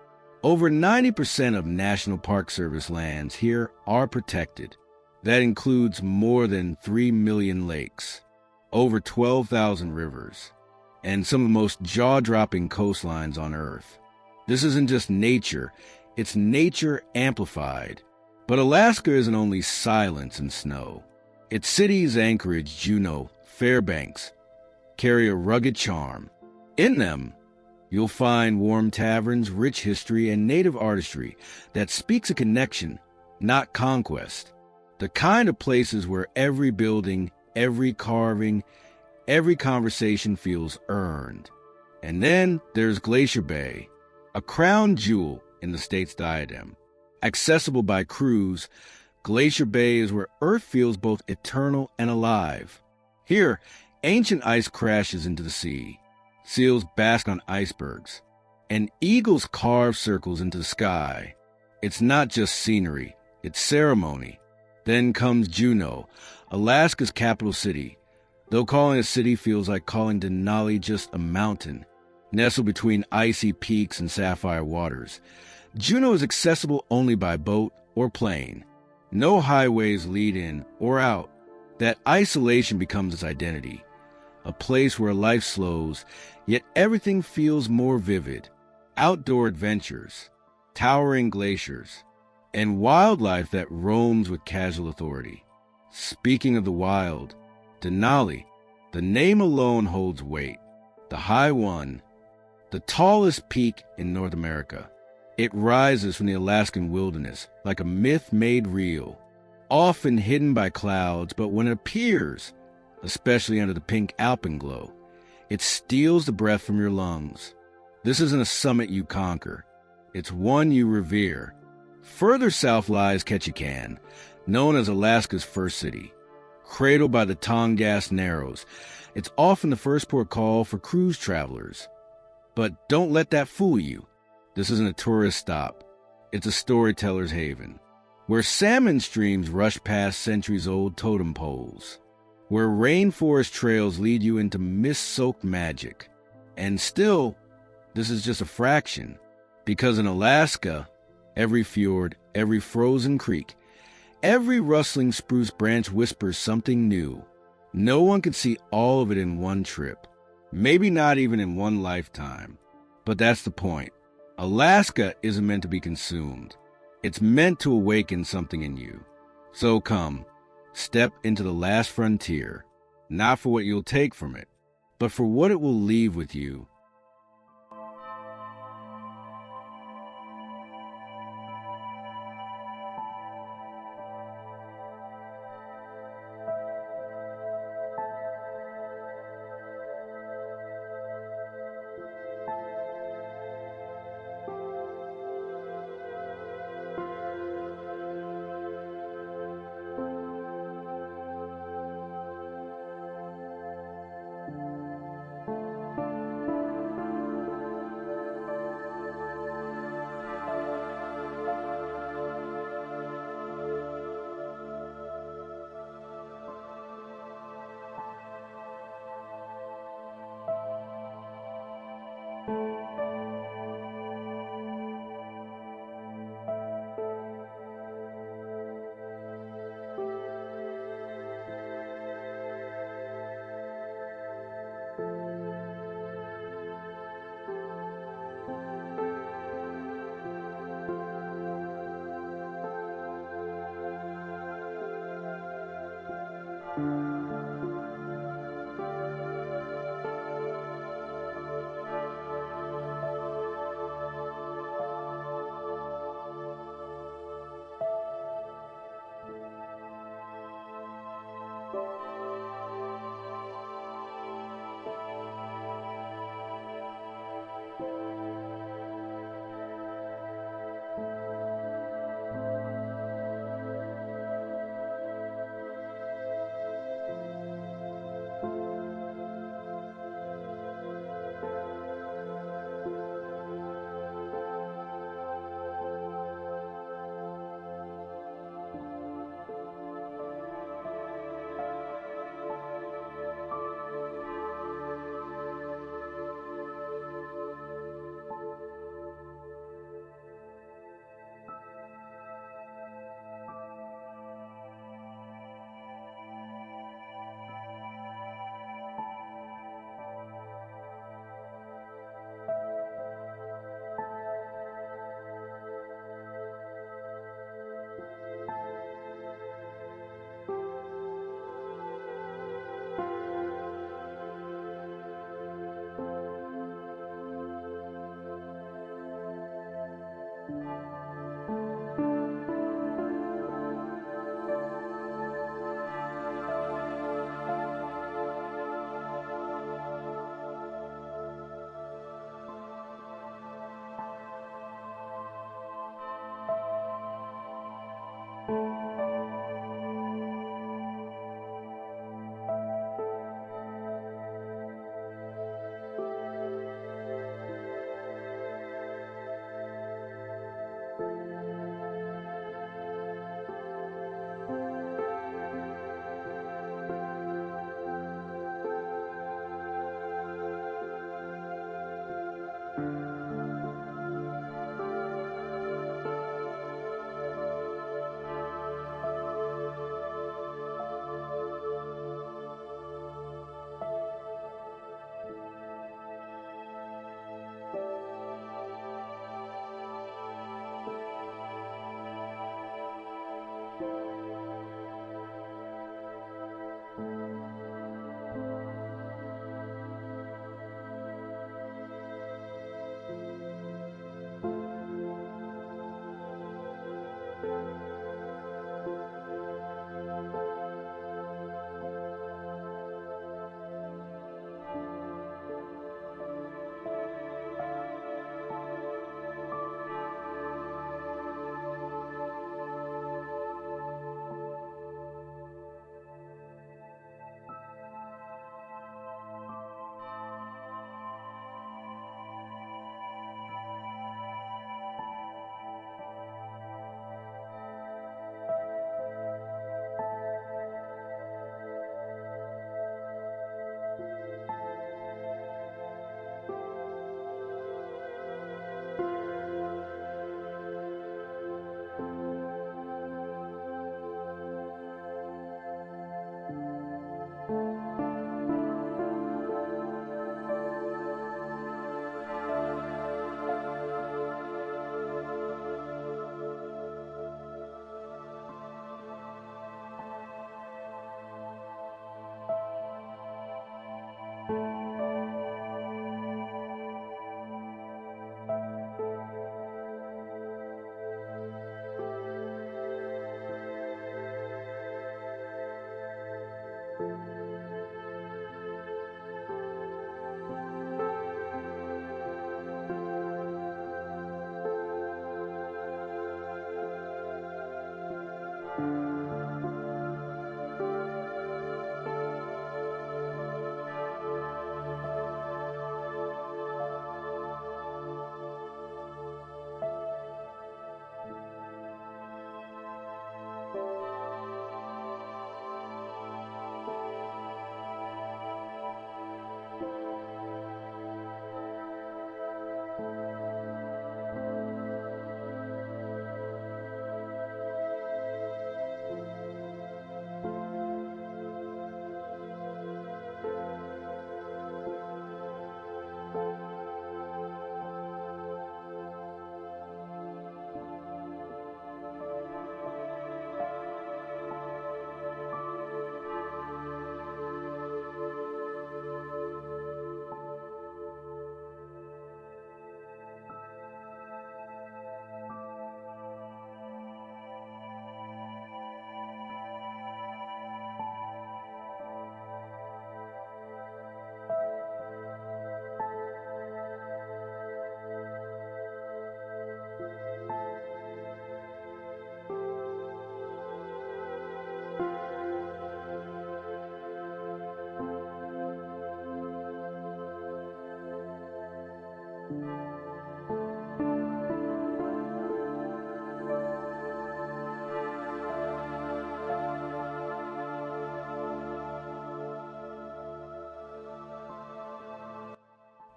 Over 90% of National Park Service lands here are protected. That includes more than 3 million lakes, over 12,000 rivers, and some of the most jaw-dropping coastlines on Earth. This isn't just nature, it's nature amplified. But Alaska isn't only silence and snow. Its cities, Anchorage, Juneau, Fairbanks, carry a rugged charm. In them, you'll find warm taverns, rich history, and native artistry that speaks a connection, not conquest. The kind of places where every building, every carving, every conversation feels earned. And then there's Glacier Bay, a crown jewel in the state's diadem. Accessible by cruise, Glacier Bay is where Earth feels both eternal and alive. Here, ancient ice crashes into the sea, seals bask on icebergs, and eagles carve circles into the sky. It's not just scenery, it's ceremony. Then comes Juneau, Alaska's capital city. Though calling a city feels like calling Denali just a mountain, nestled between icy peaks and sapphire waters. Juneau is accessible only by boat or plane. No highways lead in or out. That isolation becomes its identity, a place where life slows, yet everything feels more vivid. Outdoor adventures, towering glaciers, and wildlife that roams with casual authority. Speaking of the wild, Denali, the name alone holds weight. The High One, the tallest peak in North America. It rises from the Alaskan wilderness like a myth made real, often hidden by clouds, but when it appears, especially under the pink alpenglow, it steals the breath from your lungs. This isn't a summit you conquer. It's one you revere. Further south lies Ketchikan, known as Alaska's first city. Cradled by the Tongass Narrows, it's often the first port call for cruise travelers. But don't let that fool you. This isn't a tourist stop. It's a storyteller's haven, where salmon streams rush past centuries-old totem poles, where rainforest trails lead you into mist-soaked magic. And still, this is just a fraction, because in Alaska, every fjord, every frozen creek, every rustling spruce branch whispers something new. No one can see all of it in one trip, maybe not even in one lifetime. But that's the point. Alaska isn't meant to be consumed. It's meant to awaken something in you. So come, step into the last frontier, not for what you'll take from it, but for what it will leave with you.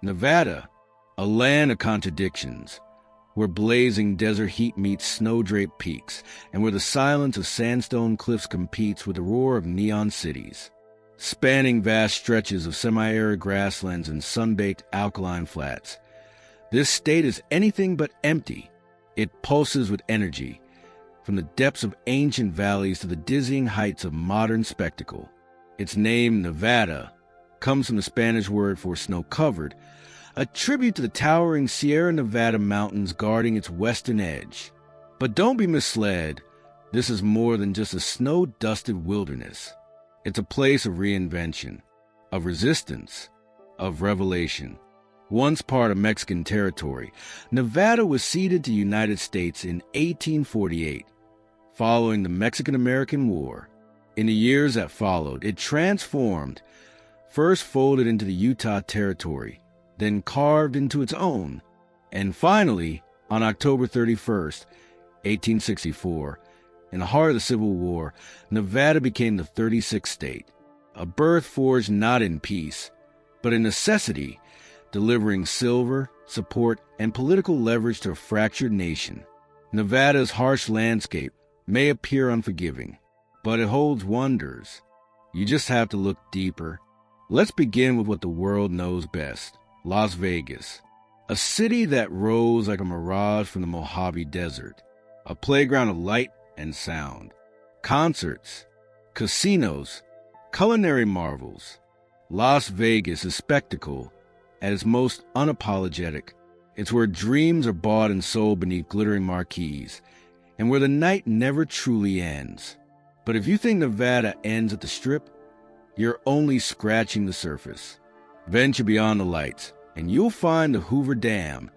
Nevada, a land of contradictions, where blazing desert heat meets snow-draped peaks, and where the silence of sandstone cliffs competes with the roar of neon cities. Spanning vast stretches of semi-arid grasslands and sun-baked alkaline flats, this state is anything but empty. It pulses with energy, from the depths of ancient valleys to the dizzying heights of modern spectacle. Its name, Nevada, comes from the Spanish word for snow-covered, a tribute to the towering Sierra Nevada mountains guarding its western edge. But don't be misled, this is more than just a snow-dusted wilderness. It's a place of reinvention, of resistance, of revelation. Once part of Mexican territory, Nevada was ceded to the United States in 1848, following the Mexican-American War. In the years that followed, it transformed, first folded into the Utah Territory, then carved into its own, and finally, on October 31st, 1864, in the heart of the Civil War, Nevada became the 36th state, a birth forged not in peace, but in necessity, delivering silver, support, and political leverage to a fractured nation. Nevada's harsh landscape may appear unforgiving, but it holds wonders. You just have to look deeper. Let's begin with what the world knows best. Las Vegas, a city that rose like a mirage from the Mojave Desert, a playground of light and sound, concerts, casinos, culinary marvels. Las Vegas is spectacle at its most unapologetic. It's where dreams are bought and sold beneath glittering marquees, and where the night never truly ends. But if you think Nevada ends at the Strip, you're only scratching the surface. Venture beyond the lights, and you'll find the Hoover Dam,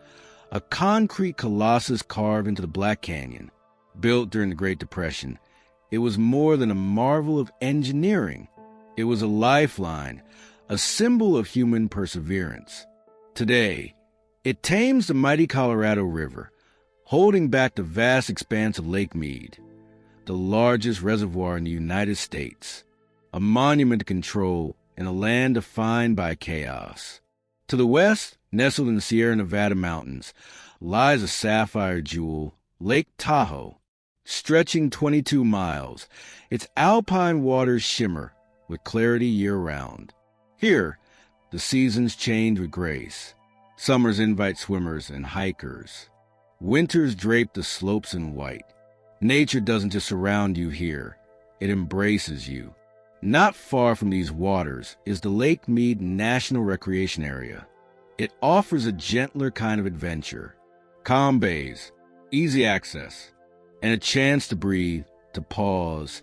a concrete colossus carved into the Black Canyon. Built during the Great Depression, it was more than a marvel of engineering. It was a lifeline, a symbol of human perseverance. Today, it tames the mighty Colorado River, holding back the vast expanse of Lake Mead, the largest reservoir in the United States, a monument to control in a land defined by chaos. To the west, nestled in the Sierra Nevada mountains, lies a sapphire jewel, Lake Tahoe, stretching 22 miles. Its alpine waters shimmer with clarity year-round. Here, the seasons change with grace. Summers invite swimmers and hikers. Winters drape the slopes in white. Nature doesn't just surround you here, it embraces you. Not far from these waters is the Lake Mead National Recreation Area. It offers a gentler kind of adventure. Calm bays, easy access, and a chance to breathe, to pause,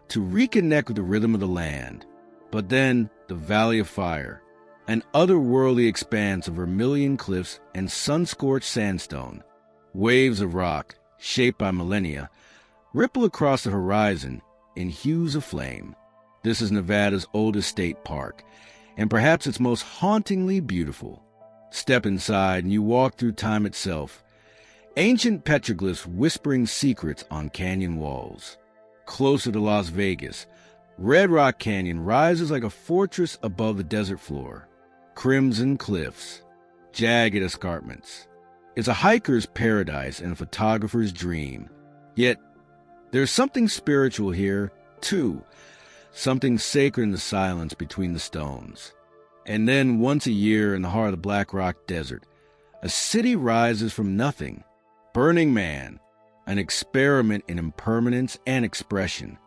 to reconnect with the rhythm of the land. But then, the Valley of Fire, an otherworldly expanse of vermilion cliffs and sun-scorched sandstone. Waves of rock, shaped by millennia, ripple across the horizon in hues of flame. This is Nevada's oldest state park, and perhaps its most hauntingly beautiful. Step inside and you walk through time itself. Ancient petroglyphs whispering secrets on canyon walls. Closer to Las Vegas, Red Rock Canyon rises like a fortress above the desert floor. Crimson cliffs, jagged escarpments. It's a hiker's paradise and a photographer's dream. Yet, there's something spiritual here, too. Something sacred in the silence between the stones. And then once a year in the heart of the Black Rock Desert, a city rises from nothing. Burning Man, an experiment in impermanence and expression.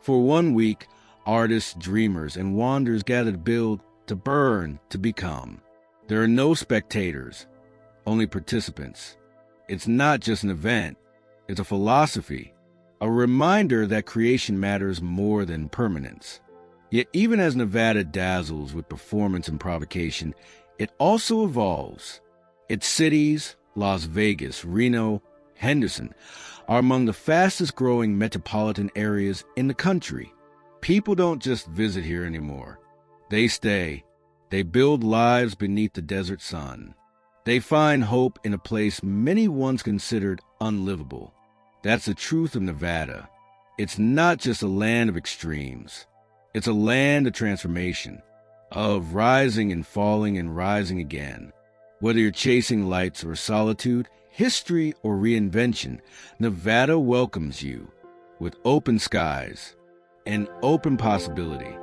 For 1 week, artists, dreamers, and wanderers gather to build, to burn, to become. There are no spectators, only participants. It's not just an event, it's a philosophy. A reminder that creation matters more than permanence. Yet even as Nevada dazzles with performance and provocation, it also evolves. Its cities, Las Vegas, Reno, Henderson, are among the fastest growing metropolitan areas in the country. People don't just visit here anymore. They stay. They build lives beneath the desert sun. They find hope in a place many once considered unlivable. That's the truth of Nevada. It's not just a land of extremes. It's a land of transformation, of rising and falling and rising again. Whether you're chasing lights or solitude, history or reinvention, Nevada welcomes you with open skies and open possibility.